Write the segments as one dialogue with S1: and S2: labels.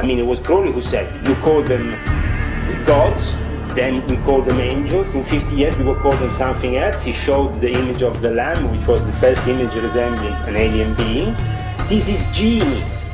S1: I mean, it was Crowley who said, you call them gods, then we call them angels. In 50 years we will call them something else. He showed the image of the lamb, which was the first image resembling an alien being. This is genius.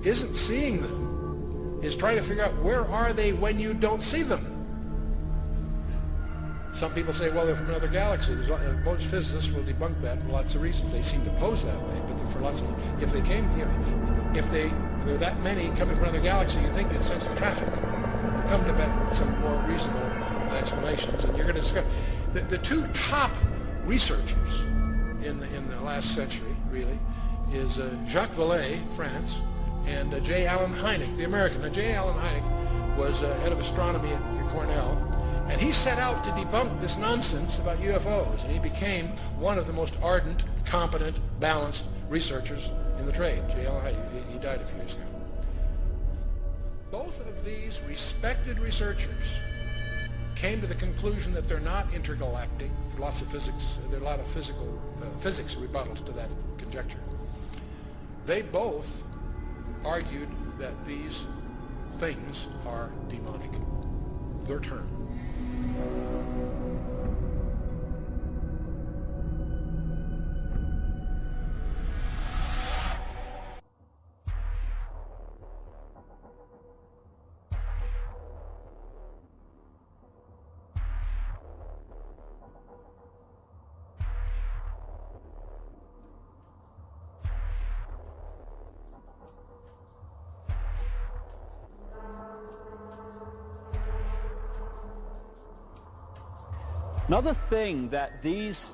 S2: Isn't seeing them, is trying to figure out where are they when you don't see them. Some people say, well, they're from another galaxy. Most physicists will debunk that for lots of reasons. They seem to pose that way, but for lots of, if there are that many coming from another galaxy, you think you'd sense the traffic. Come to some more reasonable explanations, and you're going to discover the two top researchers in the last century, really, is Jacques Vallée, France, and J. Allen Hynek, the American. Now, J. Allen Hynek was head of astronomy at Cornell, and he set out to debunk this nonsense about UFOs, and he became one of the most ardent, competent, balanced researchers in the trade. J. Allen Hynek, he died a few years ago. Both of these respected researchers came to the conclusion that they're not intergalactic. There are lots of physics, there are a lot of physics rebuttals to that conjecture. They both argued that these things are demonic. Their term.
S3: Another thing that these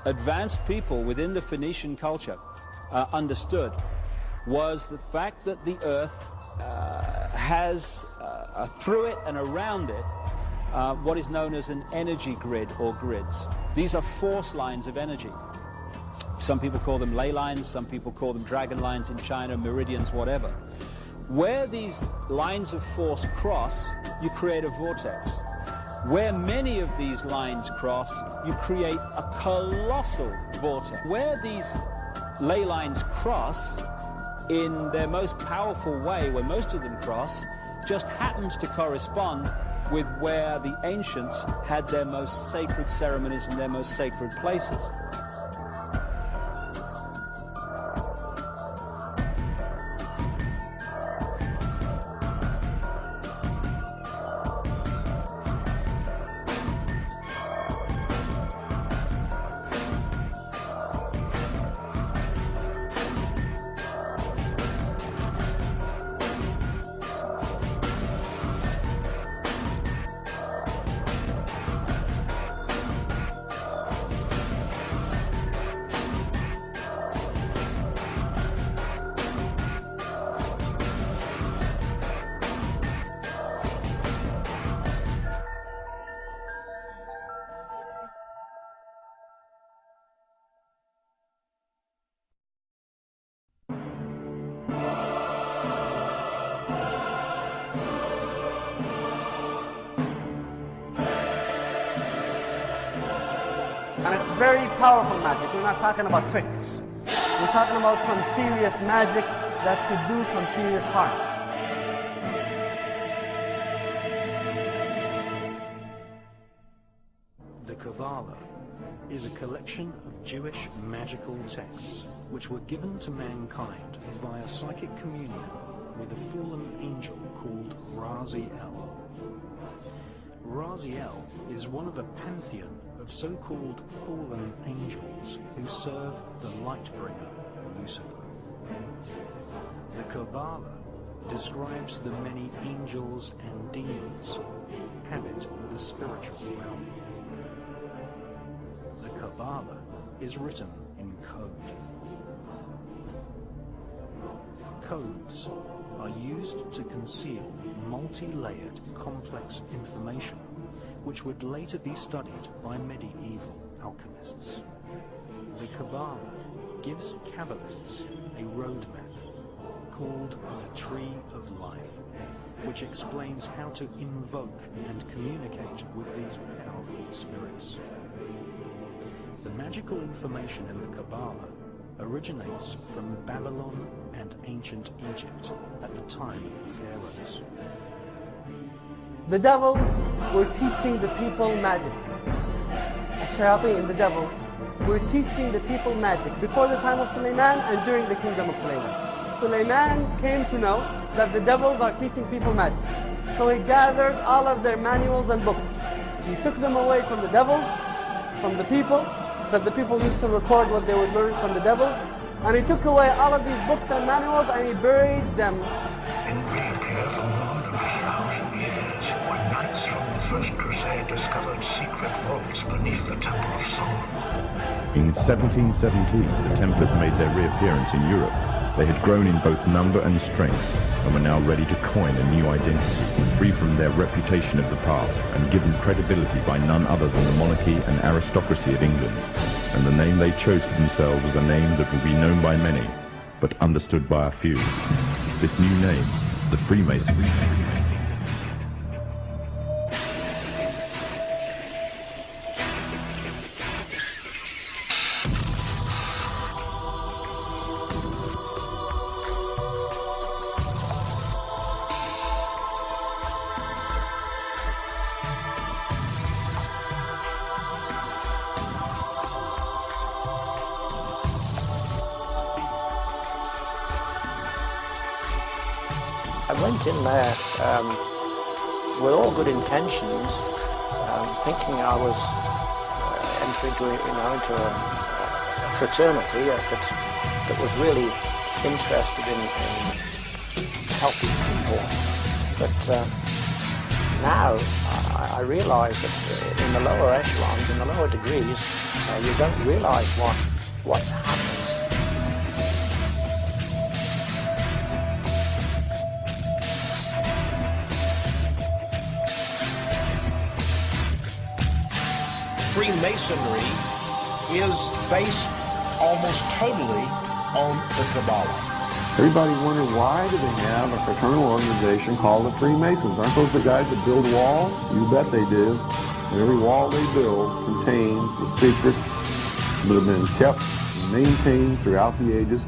S3: advanced people within the Phoenician culture understood was the fact that the earth has through it and around it what is known as an energy grid or grids. These are force lines of energy. Some people call them ley lines, some people call them dragon lines in China, meridians, whatever. Where these lines of force cross, you create a vortex. Where many of these lines cross, you create a colossal vortex. Where these ley lines cross, in their most powerful way, where most of them cross, just happens to correspond with where the ancients had their most sacred ceremonies and their most sacred places.
S4: And it's very powerful magic. We're not talking about tricks. We're talking about some serious magic that could do some serious harm.
S5: The The Kabbalah is a collection of Jewish magical texts which were given to mankind via psychic communion with a fallen angel called Raziel. Raziel is one of a pantheon of so-called fallen angels who serve the light-bringer, Lucifer. The Kabbalah describes the many angels and demons who inhabit the spiritual realm. The Kabbalah is written in code. Codes are used to conceal multi-layered complex information which would later be studied by medieval alchemists. The Kabbalah gives Kabbalists a roadmap called the Tree of Life, which explains how to invoke and communicate with these powerful spirits. The magical information in the Kabbalah originates from Babylon and ancient Egypt at the time of the pharaohs.
S4: The devils were teaching the people magic. The devils were teaching the people magic before the time of Suleiman and during the kingdom of Suleiman. Suleiman came to know that the devils are teaching people magic. So he gathered all of their manuals and books. He took them away from the devils, from the people, that the people used to record what they would learn from the devils. And he took away all of these books and manuals and he buried them.
S6: In reappear from more than 1,000 years, when knights from the First Crusade discovered secret vaults beneath the Temple of Solomon.
S7: In 1717, the Templars made their reappearance in Europe. They had grown in both number and strength, and were now ready to coin a new identity, free from their reputation of the past, and given credibility by none other than the monarchy and aristocracy of England. And the name they chose for themselves was a name that will be known by many, but understood by a few. This new name, the Freemasons.
S8: I went in there with all good intentions, thinking I was entering into a fraternity that was really interested in helping people. But now I realise that in the lower echelons, in the lower degrees, you don't realise what's happening.
S6: Freemasonry is based almost totally on the Kabbalah.
S9: Everybody wondered, why do they have a fraternal organization called the Freemasons? Aren't those the guys that build walls? You bet they do. And every wall they build contains the secrets that have been kept and maintained throughout the ages.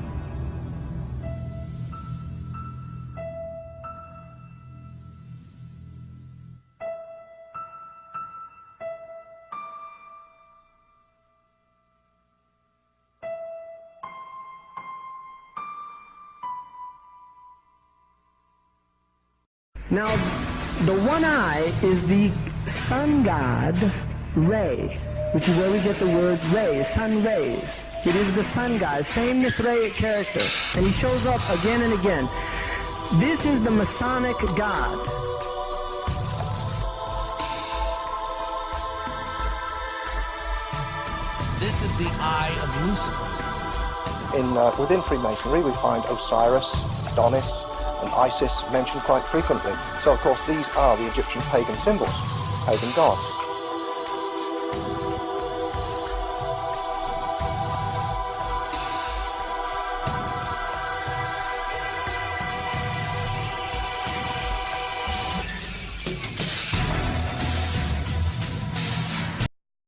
S10: Now, the one eye is the sun god, Re, which is where we get the word ray, sun rays. It is the sun god, same Mithraic character, and he shows up again and again. This is the Masonic god.
S6: This is the eye of Lucifer.
S8: Within Freemasonry, we find Osiris, Adonis, and Isis mentioned quite frequently. So, of course, these are the Egyptian pagan symbols, pagan gods.